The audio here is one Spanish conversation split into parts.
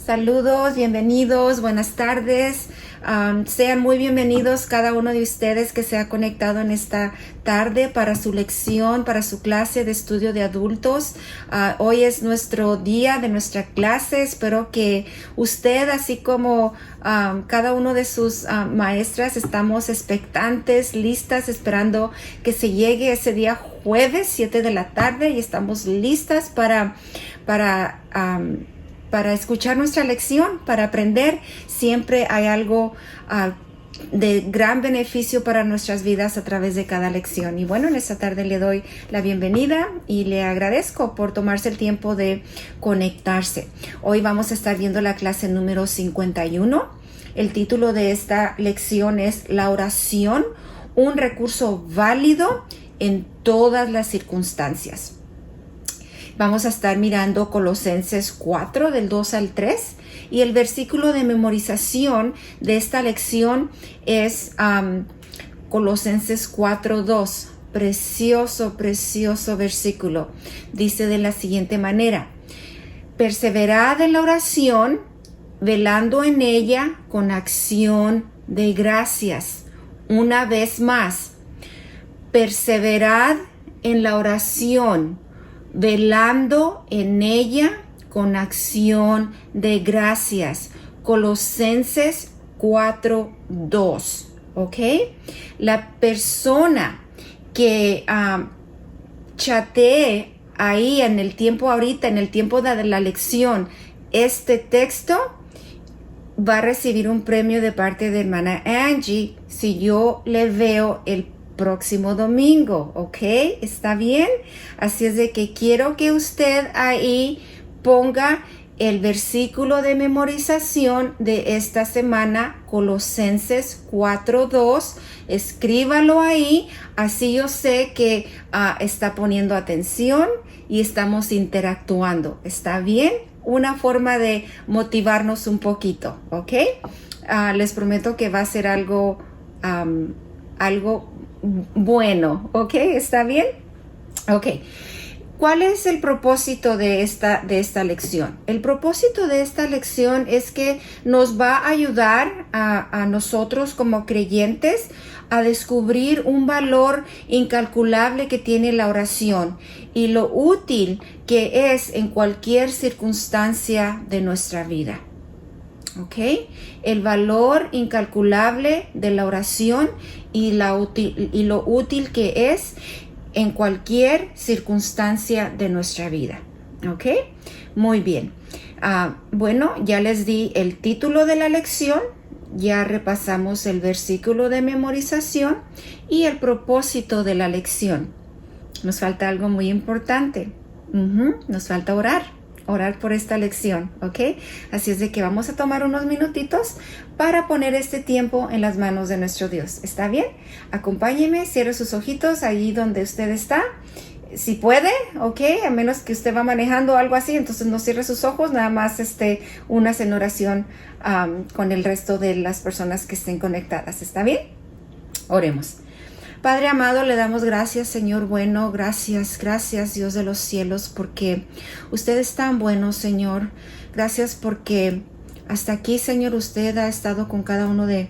Saludos, bienvenidos, buenas tardes. Sean muy bienvenidos cada uno de ustedes que se ha conectado en esta tarde para su lección, para su clase de estudio de adultos. Hoy es nuestro día de nuestra clase. Espero que usted, así como cada uno de sus maestras, estamos expectantes, listas, esperando que se llegue ese día jueves, 7 de la tarde, y estamos listas para escuchar nuestra lección, para aprender. Siempre hay algo de gran beneficio para nuestras vidas a través de cada lección. Y bueno, en esta tarde le doy la bienvenida y le agradezco por tomarse el tiempo de conectarse. Hoy vamos a estar viendo la clase número 51. El título de esta lección es La oración, un recurso válido en todas las circunstancias. Vamos a estar mirando Colosenses 4, del 2 al 3, y el versículo de memorización de esta lección es Colosenses 4, 2. Precioso, precioso versículo. Dice de la siguiente manera: perseverad en la oración, velando en ella con acción de gracias. Una vez más, perseverad en la oración, velando en ella con acción de gracias. Colosenses 4:2. ¿Ok? La persona que chatee ahí en el tiempo de la lección, este texto, va a recibir un premio de parte de hermana Angie si yo le veo el próximo domingo. ¿Ok? ¿Está bien? Así es de que quiero que usted ahí ponga el versículo de memorización de esta semana, Colosenses 4:2. Escríbalo ahí, así yo sé que está poniendo atención y estamos interactuando. ¿Está bien? Una forma de motivarnos un poquito. ¿Ok? Les prometo que va a ser algo bueno. ¿Ok? ¿Está bien? Ok. ¿Cuál es el propósito de esta lección? El propósito de esta lección es que nos va a ayudar a nosotros como creyentes a descubrir un valor incalculable que tiene la oración y lo útil que es en cualquier circunstancia de nuestra vida. ¿Ok? El valor incalculable de la oración y lo útil que es en cualquier circunstancia de nuestra vida. ¿Ok? Muy bien. Bueno, ya les di el título de la lección, ya repasamos el versículo de memorización y el propósito de la lección. Nos falta algo muy importante. Nos falta orar por esta lección, ¿ok? Así es de que vamos a tomar unos minutitos para poner este tiempo en las manos de nuestro Dios. ¿Está bien? Acompáñeme, cierre sus ojitos ahí donde usted está. Si puede, ¿ok? A menos que usted va manejando o algo así, entonces no cierre sus ojos, nada más unas en oración con el resto de las personas que estén conectadas. ¿Está bien? Oremos. Padre amado, le damos gracias, Señor bueno, gracias Dios de los cielos, porque usted es tan bueno, Señor. Gracias porque hasta aquí, Señor, usted ha estado con cada uno de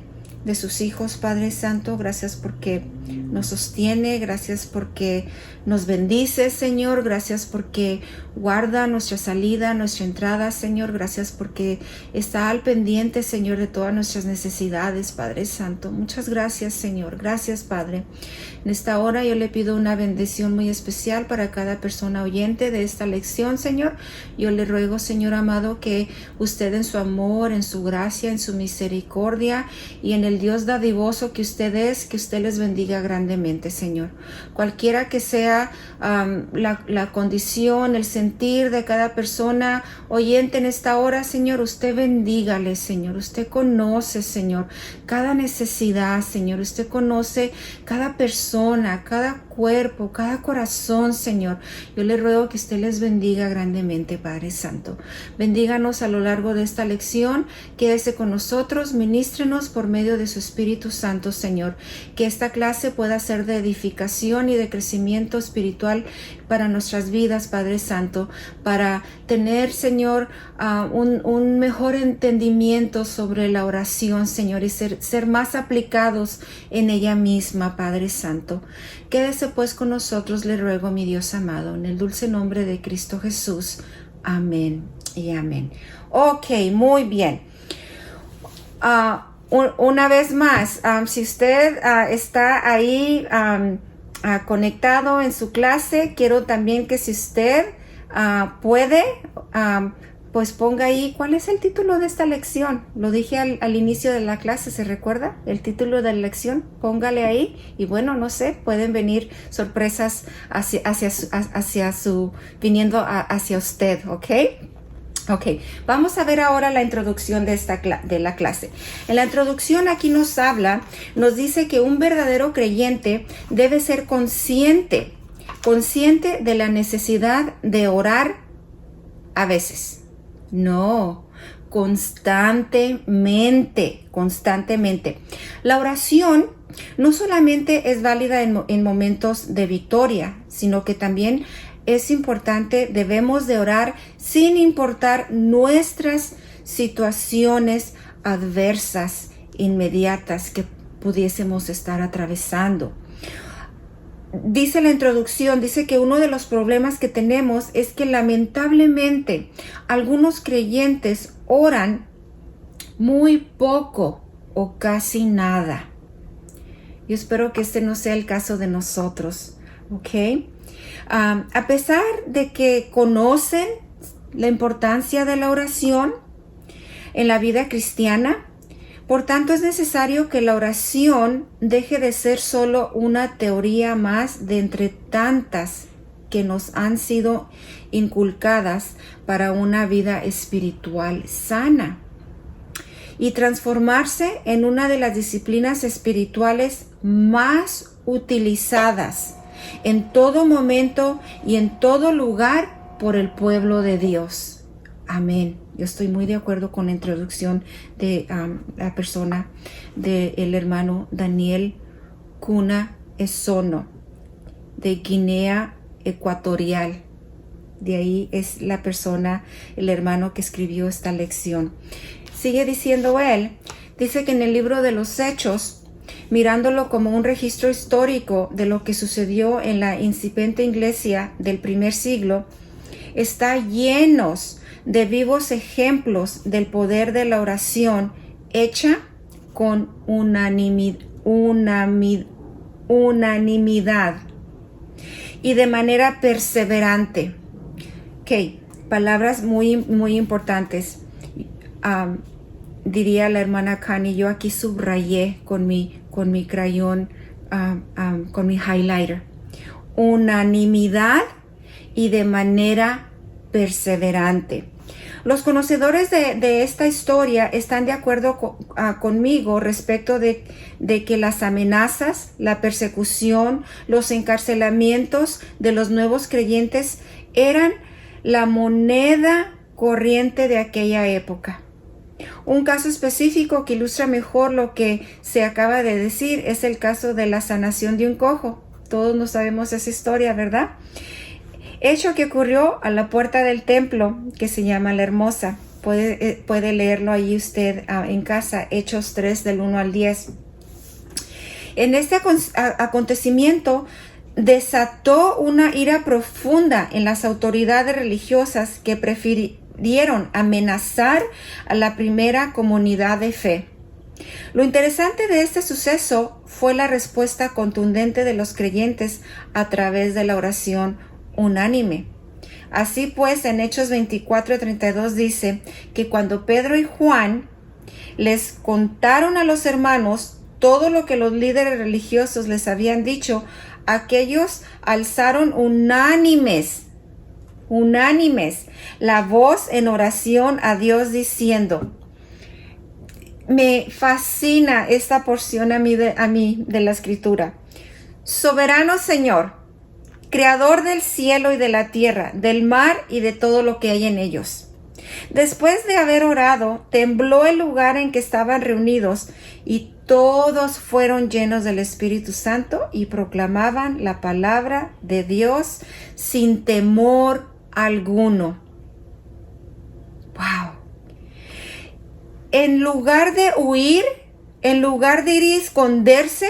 sus hijos, Padre Santo. Gracias porque nos sostiene, gracias porque nos bendice, Señor. Gracias porque guarda nuestra salida, nuestra entrada, Señor. Gracias porque está al pendiente, Señor, de todas nuestras necesidades, Padre Santo. Muchas gracias, Señor. Gracias, Padre. En esta hora yo le pido una bendición muy especial para cada persona oyente de esta lección, Señor. Yo le ruego, Señor amado, que usted en su amor, en su gracia, en su misericordia y en el Dios dadivoso que usted es, que usted les bendiga grandemente, Señor. Cualquiera que sea la condición, el sentir de cada persona oyente en esta hora, Señor, usted bendígale, Señor. Usted conoce, Señor, cada necesidad, Señor. Usted conoce cada persona, cada cuerpo, cada corazón, Señor. Yo le ruego que usted les bendiga grandemente, Padre Santo. Bendíganos a lo largo de esta lección. Quédese con nosotros, ministrenos por medio de su Espíritu Santo, Señor. Que esta clase clase pueda ser de edificación y de crecimiento espiritual para nuestras vidas, Padre Santo, para tener, Señor, un mejor entendimiento sobre la oración, Señor, y ser más aplicados en ella misma, Padre Santo. Quédese pues con nosotros, le ruego, mi Dios amado, en el dulce nombre de Cristo Jesús. Amén y amén. Ok, muy bien. Una vez más, si usted está ahí conectado en su clase, quiero también que si usted puede, pues ponga ahí cuál es el título de esta lección. Lo dije al inicio de la clase, ¿se recuerda? El título de la lección, póngale ahí y bueno, no sé, pueden venir sorpresas viniendo hacia usted, ¿ok? Ok, vamos a ver ahora la introducción de la clase. En la introducción aquí nos dice que un verdadero creyente debe ser consciente de la necesidad de orar a veces. No, constantemente. La oración no solamente es válida en momentos de victoria, sino que también es importante, debemos de orar sin importar nuestras situaciones adversas, inmediatas que pudiésemos estar atravesando. Dice la introducción, dice que uno de los problemas que tenemos es que lamentablemente algunos creyentes oran muy poco o casi nada. Yo espero que este no sea el caso de nosotros, ¿ok? A pesar de que conocen la importancia de la oración en la vida cristiana, por tanto es necesario que la oración deje de ser solo una teoría más de entre tantas que nos han sido inculcadas para una vida espiritual sana y transformarse en una de las disciplinas espirituales más utilizadas en todo momento y en todo lugar por el pueblo de Dios. Amén. Yo estoy muy de acuerdo con la introducción de la persona del hermano Daniel Cuna Esono de Guinea Ecuatorial. De ahí es la persona, el hermano que escribió esta lección. Sigue diciendo él, dice que en el libro de los Hechos, mirándolo como un registro histórico de lo que sucedió en la incipiente iglesia del primer siglo, está llenos de vivos ejemplos del poder de la oración hecha con unanimidad y de manera perseverante. Ok, palabras muy, muy importantes. Diría la hermana Connie, yo aquí subrayé con mi crayón, con mi highlighter. Unanimidad y de manera perseverante. Los conocedores de esta historia están de acuerdo conmigo respecto de que las amenazas, la persecución, los encarcelamientos de los nuevos creyentes eran la moneda corriente de aquella época. Un caso específico que ilustra mejor lo que se acaba de decir es el caso de la sanación de un cojo. Todos no sabemos esa historia, ¿verdad? Hecho que ocurrió a la puerta del templo que se llama La Hermosa. Puede leerlo ahí usted en casa, Hechos 3 del 1 al 10. En este acontecimiento desató una ira profunda en las autoridades religiosas que prefirieron amenazar a la primera comunidad de fe. Lo interesante de este suceso fue la respuesta contundente de los creyentes a través de la oración unánime. Así pues, en Hechos 24:32 dice que cuando Pedro y Juan les contaron a los hermanos todo lo que los líderes religiosos les habían dicho, aquellos alzaron unánimes la voz en oración a Dios diciendo, me fascina esta porción a mí de la escritura. Soberano Señor, creador del cielo y de la tierra, del mar y de todo lo que hay en ellos. Después de haber orado, tembló el lugar en que estaban reunidos y todos fueron llenos del Espíritu Santo y proclamaban la palabra de Dios sin temor alguno. ¡Wow! En lugar de huir, en lugar de ir y esconderse,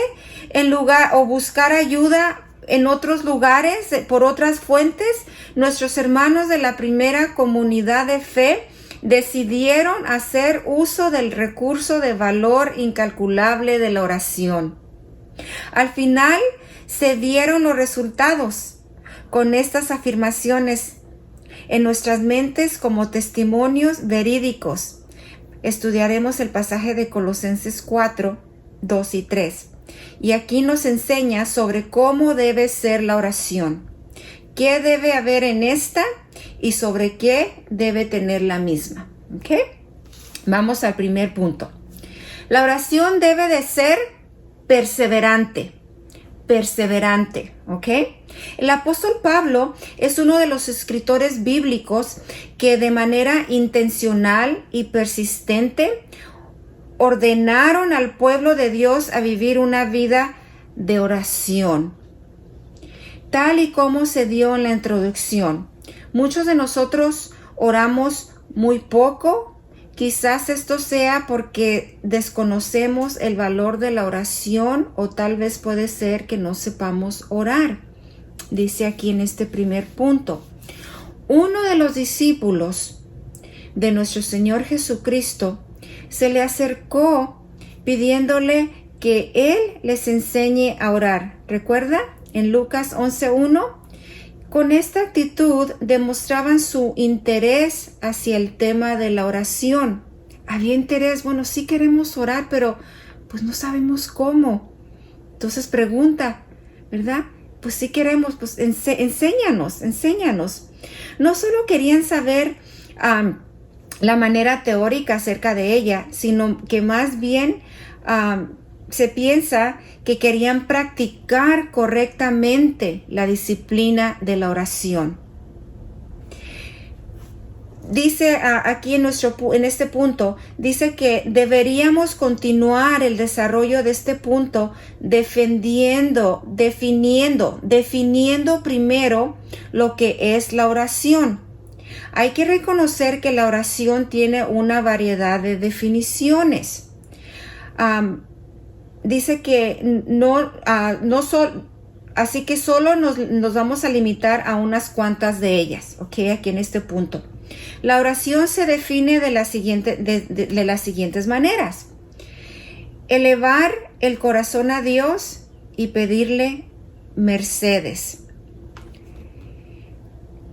o buscar ayuda en otros lugares, por otras fuentes, nuestros hermanos de la primera comunidad de fe decidieron hacer uso del recurso de valor incalculable de la oración. Al final se vieron los resultados con estas afirmaciones en nuestras mentes como testimonios verídicos. Estudiaremos el pasaje de Colosenses 4, 2 y 3. Y aquí nos enseña sobre cómo debe ser la oración, qué debe haber en esta y sobre qué debe tener la misma. ¿Ok? Vamos al primer punto. La oración debe de ser perseverante. ¿Ok? El apóstol Pablo es uno de los escritores bíblicos que de manera intencional y persistente ordenaron al pueblo de Dios a vivir una vida de oración. Tal y como se dio en la introducción, muchos de nosotros oramos muy poco. Quizás esto sea porque desconocemos el valor de la oración, o tal vez puede ser que no sepamos orar. Dice aquí en este primer punto: uno de los discípulos de nuestro Señor Jesucristo se le acercó pidiéndole que Él les enseñe a orar. ¿Recuerda? En Lucas 11:1. Con esta actitud demostraban su interés hacia el tema de la oración. Había interés, bueno, sí queremos orar, pero pues no sabemos cómo. Entonces pregunta, ¿verdad? Pues sí queremos, pues enséñanos. No solo querían saber la manera teórica acerca de ella, sino que más bien se piensa que querían practicar correctamente la disciplina de la oración. Dice aquí en este punto, dice que deberíamos continuar el desarrollo de este punto definiendo primero lo que es la oración. Hay que reconocer que la oración tiene una variedad de definiciones. Dice que así que solo nos vamos a limitar a unas cuantas de ellas, ¿ok? Aquí en este punto. La oración se define de las siguientes maneras: elevar el corazón a Dios y pedirle mercedes.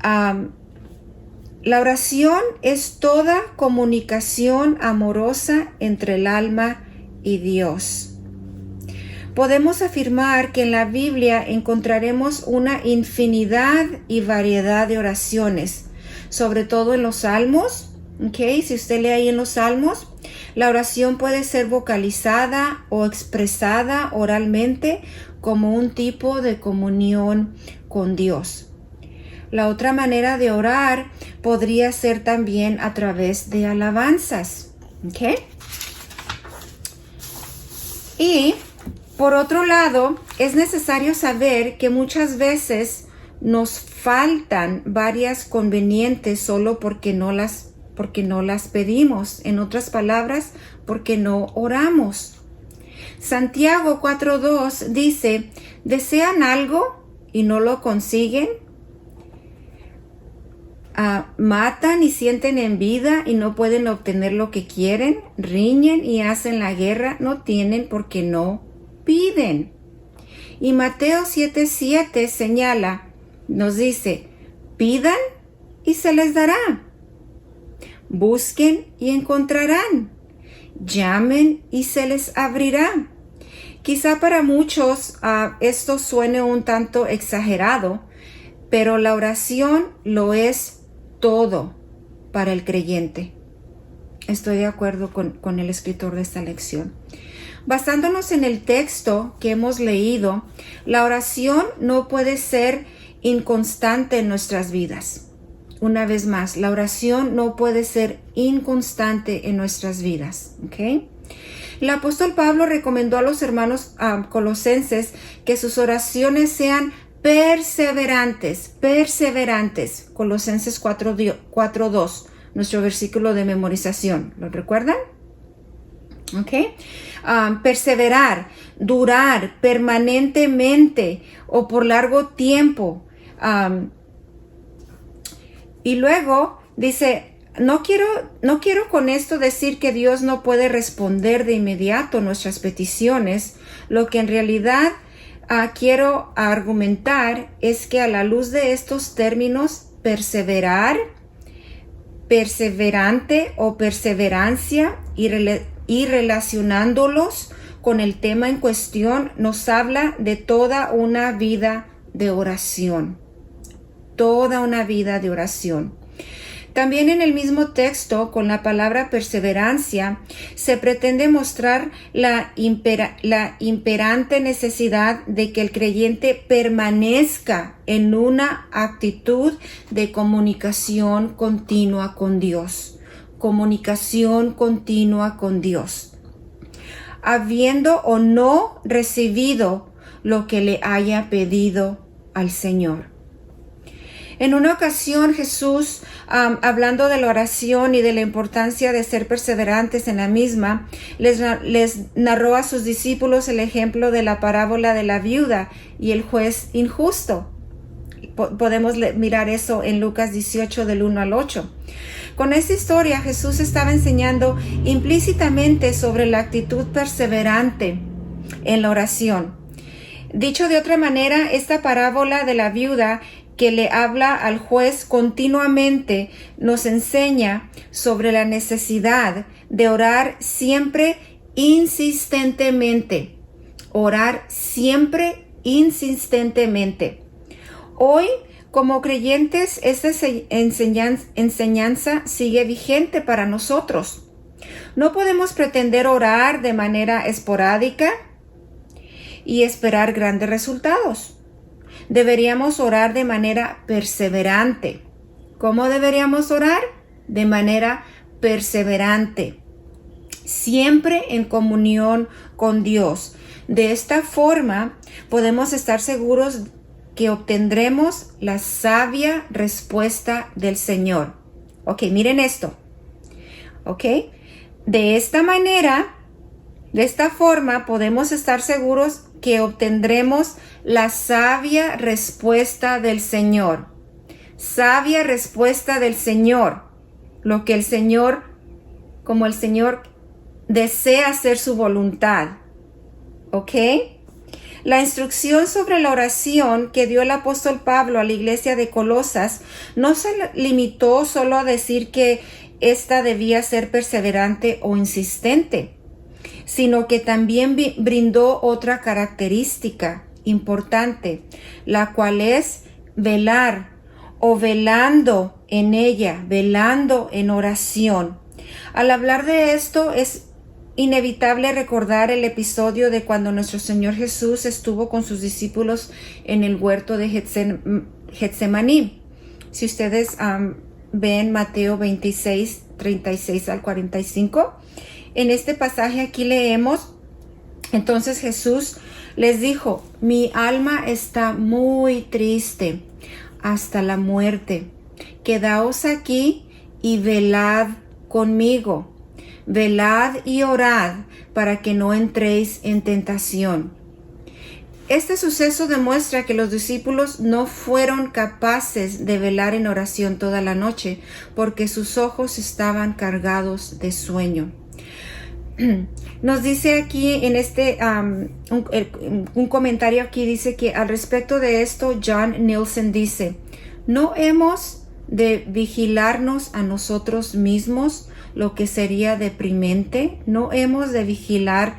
La oración es toda comunicación amorosa entre el alma y Dios. Podemos afirmar que en la Biblia encontraremos una infinidad y variedad de oraciones, sobre todo en los Salmos. ¿Okay? Si usted lee ahí en los Salmos, la oración puede ser vocalizada o expresada oralmente como un tipo de comunión con Dios. La otra manera de orar podría ser también a través de alabanzas. ¿Okay? Y por otro lado, es necesario saber que muchas veces nos faltan varias convenientes solo porque no las pedimos. En otras palabras, porque no oramos. Santiago 4:2 dice: ¿desean algo y no lo consiguen? Matan y sienten envidia y no pueden obtener lo que quieren, riñen y hacen la guerra, no tienen porque no piden. Y Mateo 7:7 nos dice: pidan y se les dará, busquen y encontrarán, llamen y se les abrirá. Quizá para muchos esto suene un tanto exagerado, pero la oración lo es todo para el creyente. Estoy de acuerdo con el escritor de esta lección. Basándonos en el texto que hemos leído, la oración no puede ser inconstante en nuestras vidas. Una vez más, la oración no puede ser inconstante en nuestras vidas. ¿Okay? El apóstol Pablo recomendó a los hermanos colosenses que sus oraciones sean perseverantes. Colosenses 4:2, nuestro versículo de memorización. ¿Lo recuerdan? ¿Ok? Perseverar, durar permanentemente o por largo tiempo. Y luego dice, no quiero con esto decir que Dios no puede responder de inmediato nuestras peticiones. Lo que en realidad quiero argumentar es que a la luz de estos términos, perseverar, perseverante o perseverancia y relacionándolos con el tema en cuestión, nos habla de toda una vida de oración. Toda una vida de oración. También en el mismo texto, con la palabra perseverancia, se pretende mostrar la imperante necesidad de que el creyente permanezca en una actitud de comunicación continua con Dios. Comunicación continua con Dios. Habiendo o no recibido lo que le haya pedido al Señor. En una ocasión Jesús, hablando de la oración y de la importancia de ser perseverantes en la misma, les narró a sus discípulos el ejemplo de la parábola de la viuda y el juez injusto. Podemos mirar eso en Lucas 18 del 1 al 8. Con esta historia Jesús estaba enseñando implícitamente sobre la actitud perseverante en la oración. Dicho de otra manera, esta parábola de la viuda que le habla al juez continuamente nos enseña sobre la necesidad de orar siempre insistentemente. Orar siempre insistentemente. Hoy, como creyentes, esta enseñanza sigue vigente para nosotros. No podemos pretender orar de manera esporádica y esperar grandes resultados. Deberíamos orar de manera perseverante. ¿Cómo deberíamos orar? De manera perseverante. Siempre en comunión con Dios. De esta forma podemos estar seguros que obtendremos la sabia respuesta del Señor. Ok, miren esto. Ok, de esta manera, de esta forma podemos estar seguros que obtendremos la sabia respuesta del Señor. Sabia respuesta del Señor. Lo que el Señor, como el Señor desea hacer su voluntad. ¿Ok? La instrucción sobre la oración que dio el apóstol Pablo a la iglesia de Colosas no se limitó solo a decir que ésta debía ser perseverante o insistente, sino que también brindó otra característica importante, la cual es velar o velando en ella, velando en oración. Al hablar de esto es inevitable recordar el episodio de cuando nuestro Señor Jesús estuvo con sus discípulos en el huerto de Getsemaní. Si ustedes ven Mateo 26, 36 al 45, en este pasaje aquí leemos, entonces Jesús les dijo, mi alma está muy triste hasta la muerte. Quedaos aquí y velad conmigo. Velad y orad para que no entréis en tentación. Este suceso demuestra que los discípulos no fueron capaces de velar en oración toda la noche porque sus ojos estaban cargados de sueño. Nos dice aquí en un comentario aquí dice que al respecto de esto John Nielsen dice, no hemos de vigilarnos a nosotros mismos, lo que sería deprimente. No hemos de vigilar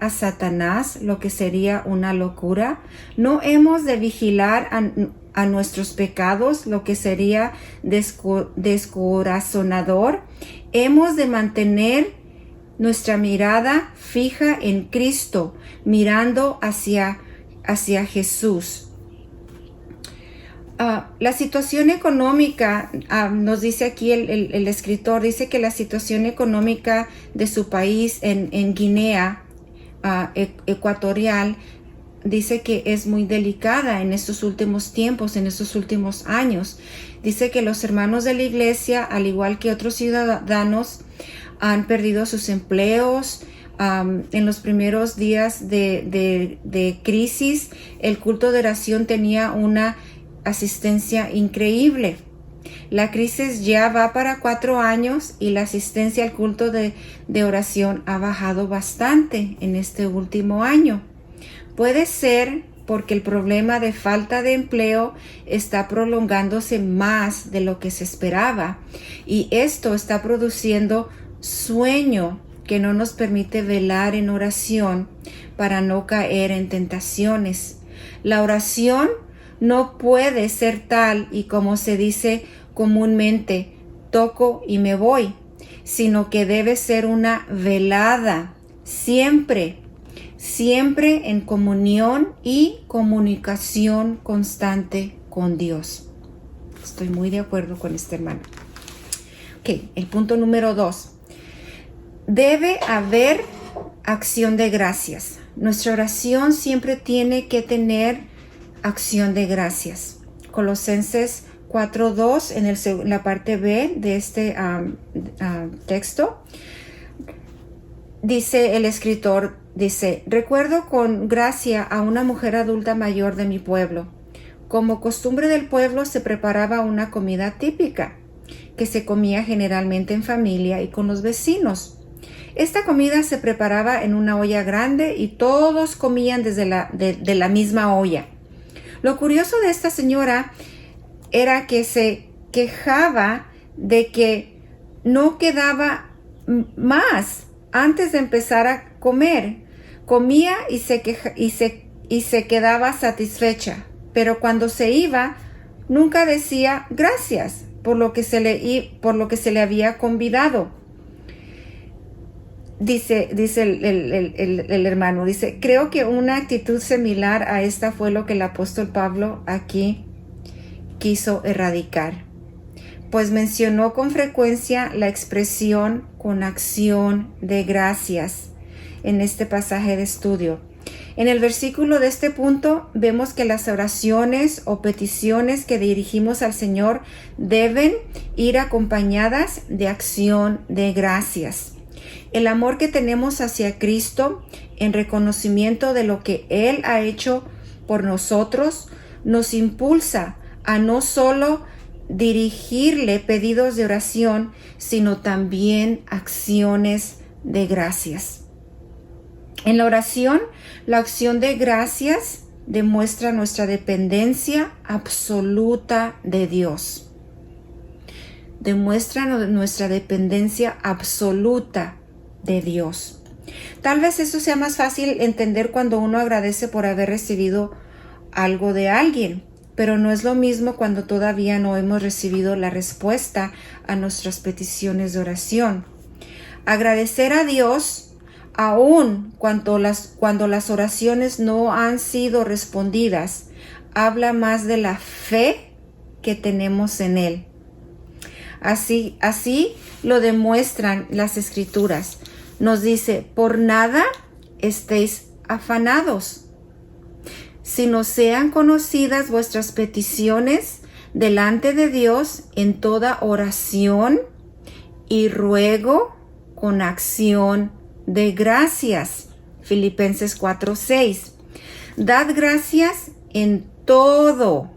a Satanás, lo que sería una locura. No hemos de vigilar a nuestros pecados, lo que sería descorazonador. Hemos de mantener nuestra mirada fija en Cristo, mirando hacia Jesús. La situación económica, nos dice aquí el escritor, dice que la situación económica de su país en Guinea Ecuatorial, dice que es muy delicada en estos últimos tiempos, en estos últimos años. Dice que los hermanos de la iglesia, al igual que otros ciudadanos, han perdido sus empleos. En los primeros días de crisis, el culto de oración tenía una asistencia increíble. La crisis ya va para 4 años y la asistencia al culto de oración ha bajado bastante en este último año. Puede ser porque el problema de falta de empleo está prolongándose más de lo que se esperaba, y esto está produciendo sueño que no nos permite velar en oración para no caer en tentaciones. La oración no puede ser tal y como se dice comúnmente, toco y me voy, sino que debe ser una velada, siempre en comunión y comunicación constante con Dios. Estoy muy de acuerdo con este hermano. Ok, el punto número 2. Debe haber acción de gracias. Nuestra oración siempre tiene que tener acción de gracias. Colosenses 4:2 en la parte B de este texto, dice el escritor, recuerdo con gracia a una mujer adulta mayor de mi pueblo. Como costumbre del pueblo se preparaba una comida típica que se comía generalmente en familia y con los vecinos. Esta comida se preparaba en una olla grande y todos comían desde de la misma olla. Lo curioso de esta señora era que se quejaba de que no quedaba más antes de empezar a comer. Comía y se quedaba satisfecha, pero cuando se iba nunca decía gracias por lo que se le había convidado. Dice el hermano, creo que una actitud similar a esta fue lo que el apóstol Pablo aquí quiso erradicar, pues mencionó con frecuencia la expresión con acción de gracias en este pasaje de estudio. En el versículo de este punto vemos que las oraciones o peticiones que dirigimos al Señor deben ir acompañadas de acción de gracias. El amor que tenemos hacia Cristo en reconocimiento de lo que Él ha hecho por nosotros nos impulsa a no solo dirigirle pedidos de oración, sino también acciones de gracias. En la oración, la acción de gracias demuestra nuestra dependencia absoluta de Dios. Demuestra nuestra dependencia absoluta de Dios. Tal vez eso sea más fácil entender cuando uno agradece por haber recibido algo de alguien, pero no es lo mismo cuando todavía no hemos recibido la respuesta a nuestras peticiones de oración. Agradecer a Dios aun cuando las oraciones no han sido respondidas, habla más de la fe que tenemos en Él. Así lo demuestran las Escrituras. Nos dice, por nada estéis afanados, sino sean conocidas vuestras peticiones delante de Dios en toda oración y ruego con acción de gracias. Filipenses 4:6. Dad gracias en todo,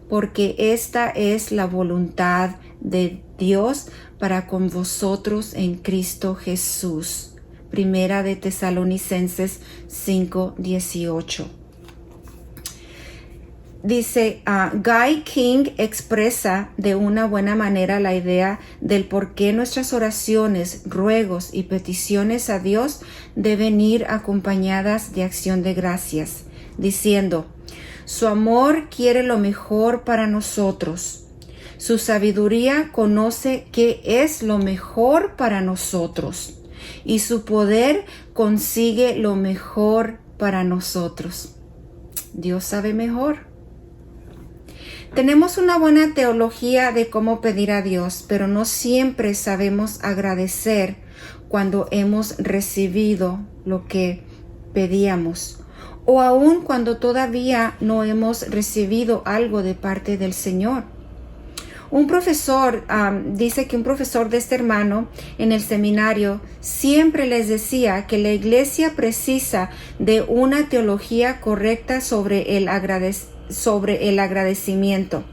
porque esta es la voluntad de Dios para con vosotros en Cristo Jesús. Primera de Tesalonicenses 5:18. Dice, Guy King expresa de una buena manera la idea del por qué nuestras oraciones, ruegos y peticiones a Dios deben ir acompañadas de acción de gracias, diciendo, su amor quiere lo mejor para nosotros. Su sabiduría conoce qué es lo mejor para nosotros y su poder consigue lo mejor para nosotros. Dios sabe mejor. Tenemos una buena teología de cómo pedir a Dios, pero no siempre sabemos agradecer cuando hemos recibido lo que pedíamos, o aun cuando todavía no hemos recibido algo de parte del Señor. Un profesor dice que un profesor de este hermano en el seminario siempre les decía que la iglesia precisa de una teología correcta sobre el agradecimiento.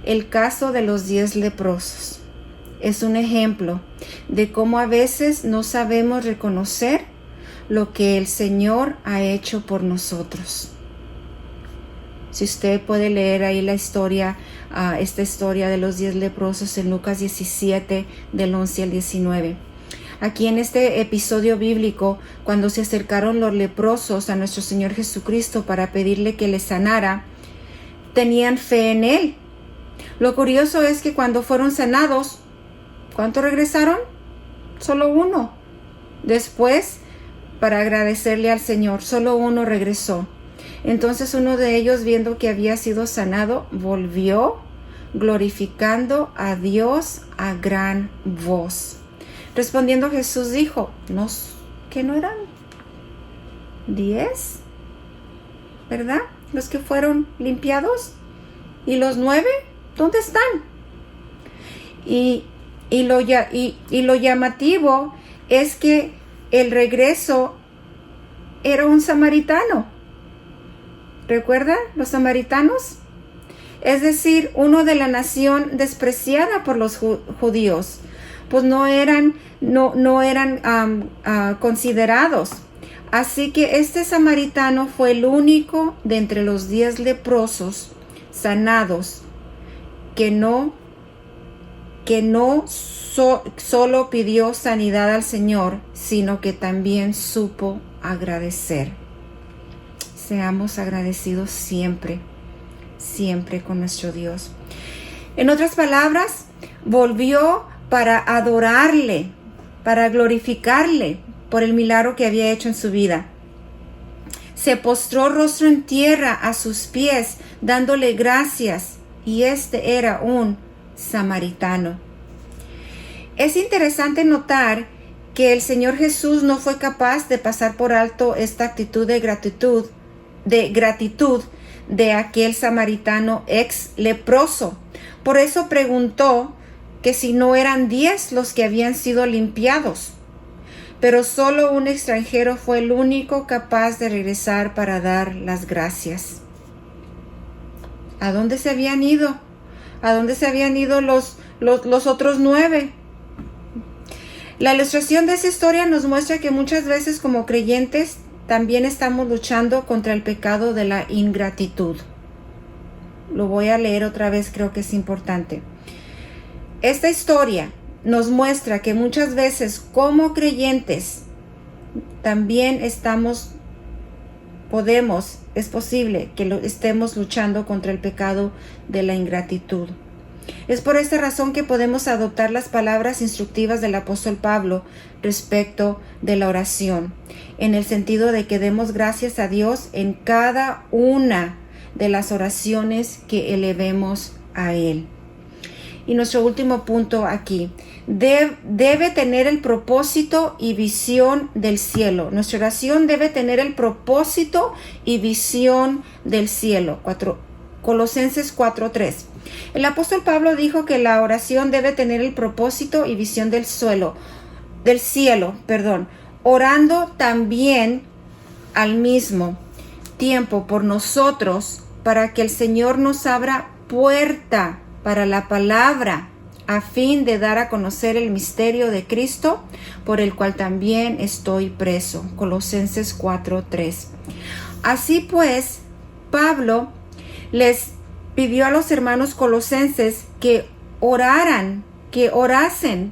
El caso de los 10 leprosos es un ejemplo de cómo a veces no sabemos reconocer lo que el Señor ha hecho por nosotros. Si usted puede leer ahí la historia, esta historia de los 10 leprosos en Lucas 17, del 11 al 19. Aquí en este episodio bíblico, cuando se acercaron los leprosos a nuestro Señor Jesucristo para pedirle que les sanara, tenían fe en Él. Lo curioso es que cuando fueron sanados, ¿cuántos regresaron? Solo uno. Después, para agradecerle al Señor, solo uno regresó. Entonces uno de ellos, viendo que había sido sanado, volvió glorificando a Dios a gran voz. Respondiendo Jesús dijo, ¿que no eran 10? ¿Verdad? Los que fueron limpiados. ¿Y los 9? ¿Dónde están? Y lo llamativo es que el regreso era un samaritano. ¿Recuerdan los samaritanos? Es decir, uno de la nación despreciada por los judíos, pues no eran considerados. Así que este samaritano fue el único de entre los 10 leprosos sanados que no solo pidió sanidad al Señor, sino que también supo agradecer. Seamos agradecidos siempre, siempre con nuestro Dios. En otras palabras, volvió para adorarle, para glorificarle por el milagro que había hecho en su vida. Se postró rostro en tierra a sus pies, dándole gracias, y este era un samaritano. Es interesante notar que el Señor Jesús no fue capaz de pasar por alto esta actitud de gratitud de aquel samaritano ex leproso. Por eso preguntó que si no eran 10 los que habían sido limpiados. Pero solo un extranjero fue el único capaz de regresar para dar las gracias. ¿A dónde se habían ido? ¿A dónde se habían ido los otros 9? La ilustración de esa historia nos muestra que muchas veces como creyentes también estamos luchando contra el pecado de la ingratitud. Lo voy a leer otra vez, creo que es importante. Esta historia nos muestra que muchas veces como creyentes también es posible que estemos luchando contra el pecado de la ingratitud. Es por esta razón que podemos adoptar las palabras instructivas del apóstol Pablo respecto de la oración, en el sentido de que demos gracias a Dios en cada una de las oraciones que elevemos a Él. Y nuestro último punto aquí, debe tener el propósito y visión del cielo. Nuestra oración debe tener el propósito y visión del cielo. Colosenses 4:3. El apóstol Pablo dijo que la oración debe tener el propósito y visión del cielo, orando también al mismo tiempo por nosotros para que el Señor nos abra puerta para la palabra a fin de dar a conocer el misterio de Cristo, por el cual también estoy preso. Colosenses 4:3. Así pues, Pablo les pidió a los hermanos colosenses que orasen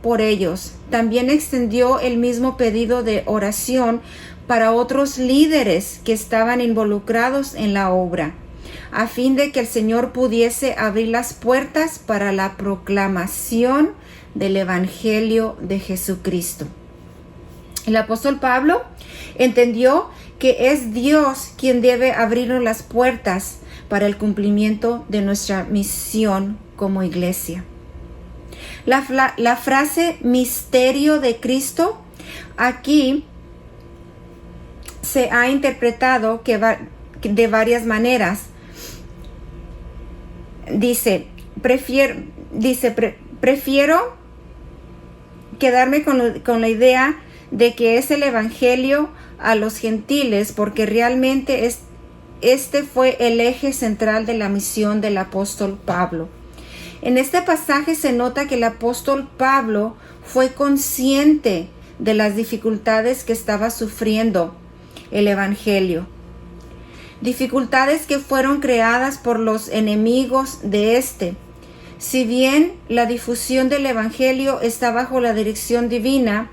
por ellos. También extendió el mismo pedido de oración para otros líderes que estaban involucrados en la obra, a fin de que el Señor pudiese abrir las puertas para la proclamación del Evangelio de Jesucristo. El apóstol Pablo entendió que es Dios quien debe abrirnos las puertas para el cumplimiento de nuestra misión como iglesia. La frase misterio de Cristo aquí se ha interpretado de varias maneras. Prefiero quedarme con la idea de que es el evangelio a los gentiles, porque realmente este fue el eje central de la misión del apóstol Pablo. En este pasaje se nota que el apóstol Pablo fue consciente de las dificultades que estaba sufriendo el evangelio. Dificultades que fueron creadas por los enemigos de este. Si bien la difusión del evangelio está bajo la dirección divina,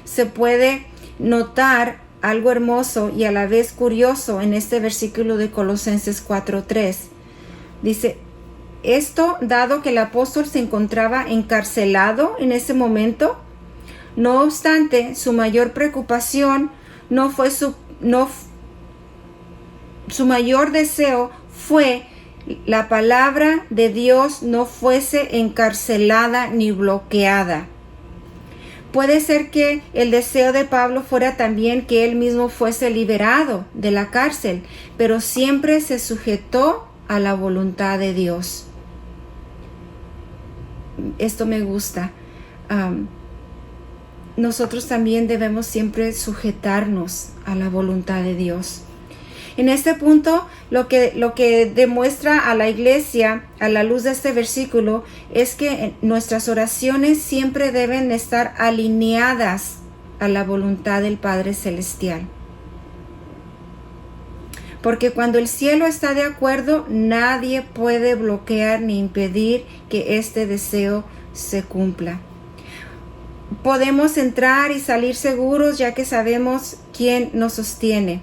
se puede notar algo hermoso y a la vez curioso en este versículo de Colosenses 4:3. Dice, esto dado que el apóstol se encontraba encarcelado en ese momento, no obstante, su mayor preocupación su mayor deseo fue la palabra de Dios no fuese encarcelada ni bloqueada. Puede ser que el deseo de Pablo fuera también que él mismo fuese liberado de la cárcel, pero siempre se sujetó a la voluntad de Dios. Esto me gusta. Nosotros también debemos siempre sujetarnos a la voluntad de Dios. En este punto, lo que demuestra a la iglesia, a la luz de este versículo, es que nuestras oraciones siempre deben estar alineadas a la voluntad del Padre Celestial. Porque cuando el cielo está de acuerdo, nadie puede bloquear ni impedir que este deseo se cumpla. Podemos entrar y salir seguros ya que sabemos quién nos sostiene.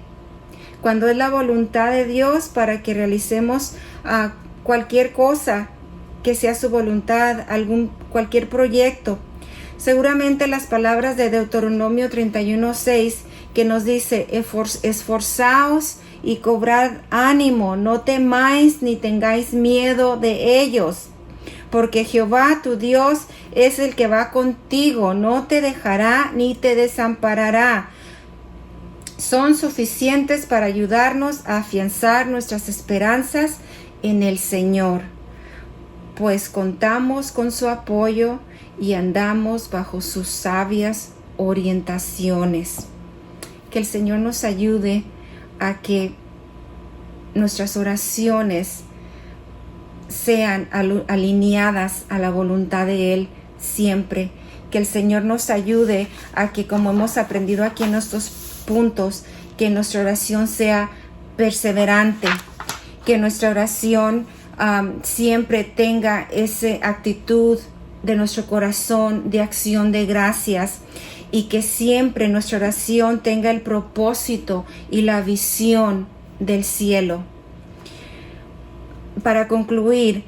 Cuando es la voluntad de Dios para que realicemos cualquier cosa que sea su voluntad, cualquier proyecto. Seguramente las palabras de Deuteronomio 31:6 que nos dice, esforzaos y cobrad ánimo, no temáis ni tengáis miedo de ellos, porque Jehová tu Dios es el que va contigo, no te dejará ni te desamparará. Son suficientes para ayudarnos a afianzar nuestras esperanzas en el Señor, pues contamos con su apoyo y andamos bajo sus sabias orientaciones. Que el Señor nos ayude a que nuestras oraciones sean alineadas a la voluntad de Él siempre. Que el Señor nos ayude a que, como hemos aprendido aquí en estos puntos, que nuestra oración sea perseverante, que nuestra oración siempre tenga esa actitud de nuestro corazón de acción de gracias, y que siempre nuestra oración tenga el propósito y la visión del cielo. Para concluir,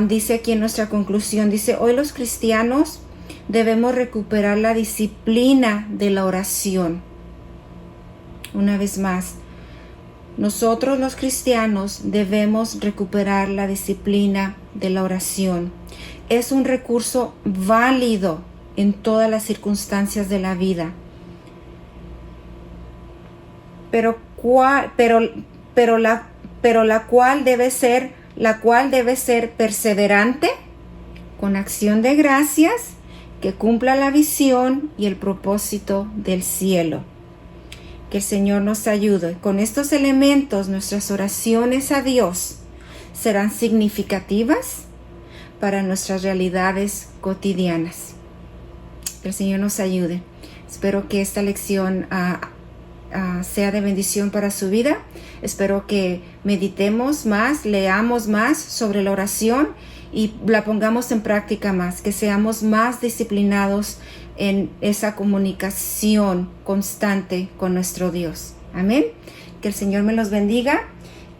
dice aquí en nuestra conclusión, dice, hoy los cristianos debemos recuperar la disciplina de la oración. Una vez más, nosotros los cristianos debemos recuperar la disciplina de la oración. Es un recurso válido en todas las circunstancias de la vida. Pero la cual debe ser perseverante, con acción de gracias, que cumpla la visión y el propósito del cielo. Que el Señor nos ayude. Con estos elementos, nuestras oraciones a Dios serán significativas para nuestras realidades cotidianas. Que el Señor nos ayude. Espero que esta lección sea de bendición para su vida. Espero que meditemos más, leamos más sobre la oración y la pongamos en práctica más, que seamos más disciplinados en esa comunicación constante con nuestro Dios. Amén. Que el Señor me los bendiga,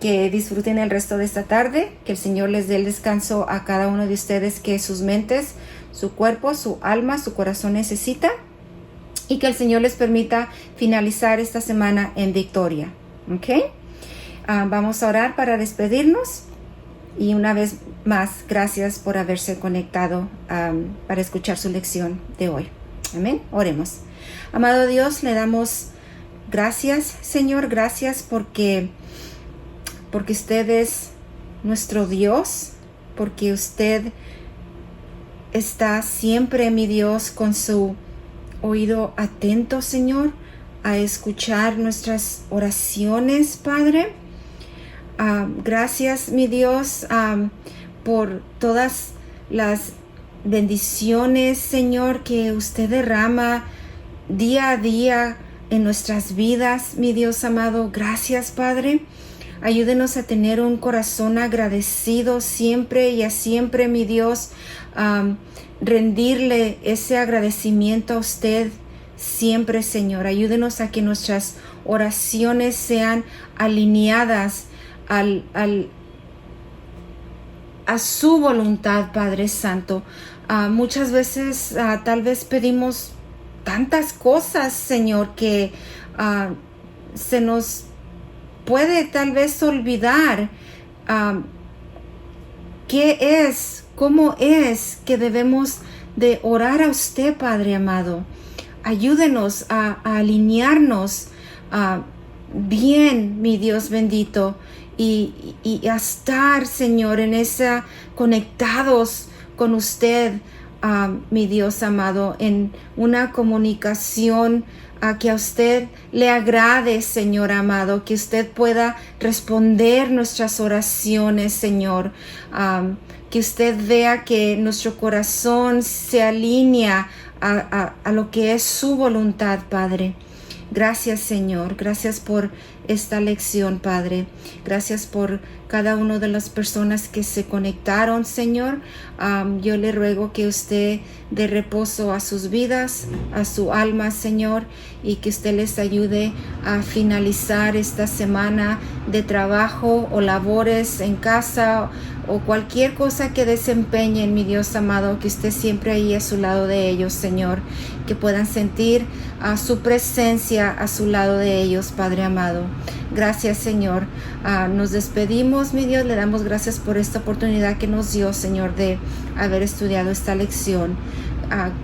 que disfruten el resto de esta tarde, que el Señor les dé el descanso a cada uno de ustedes que sus mentes, su cuerpo, su alma, su corazón necesita, y que el Señor les permita finalizar esta semana en victoria. ¿Ok? Vamos a orar para despedirnos. Y una vez más, gracias por haberse conectado para escuchar su lección de hoy. Amén. Oremos. Amado Dios, le damos gracias, Señor. Gracias porque usted es nuestro Dios. Porque usted está siempre, mi Dios, con su oído atento, Señor, a escuchar nuestras oraciones, Padre. Gracias, mi Dios, por todas las bendiciones, Señor, que usted derrama día a día en nuestras vidas, mi Dios amado. Gracias, Padre. Ayúdenos a tener un corazón agradecido siempre y a siempre, mi Dios, rendirle ese agradecimiento a usted siempre, Señor. Ayúdenos a que nuestras oraciones sean alineadas a su voluntad, Padre Santo. Muchas veces tal vez pedimos tantas cosas, Señor, que se nos puede tal vez olvidar cómo es que debemos de orar a usted, Padre amado. Ayúdenos a alinearnos bien, mi Dios bendito, y a estar, Señor, conectados con usted, mi Dios amado, en una comunicación que a usted le agrade, Señor amado, que usted pueda responder nuestras oraciones, Señor, que usted vea que nuestro corazón se alinea a lo que es su voluntad, Padre. Gracias, Señor. Gracias por esta lección, Padre. Gracias por cada una de las personas que se conectaron, Señor. Yo le ruego que usted dé reposo a sus vidas, a su alma, Señor, y que usted les ayude a finalizar esta semana de trabajo o labores en casa o cualquier cosa que desempeñen, mi Dios amado, que usted siempre ahí a su lado de ellos, Señor, que puedan sentir su presencia a su lado de ellos, Padre amado. Gracias, Señor. Nos despedimos, mi Dios, le damos gracias por esta oportunidad que nos dio, Señor, de haber estudiado esta lección.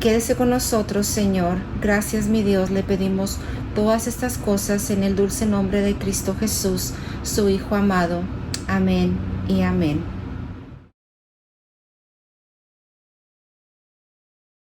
Quédese con nosotros, Señor. Gracias, mi Dios, le pedimos todas estas cosas en el dulce nombre de Cristo Jesús, su Hijo amado. Amén y amén.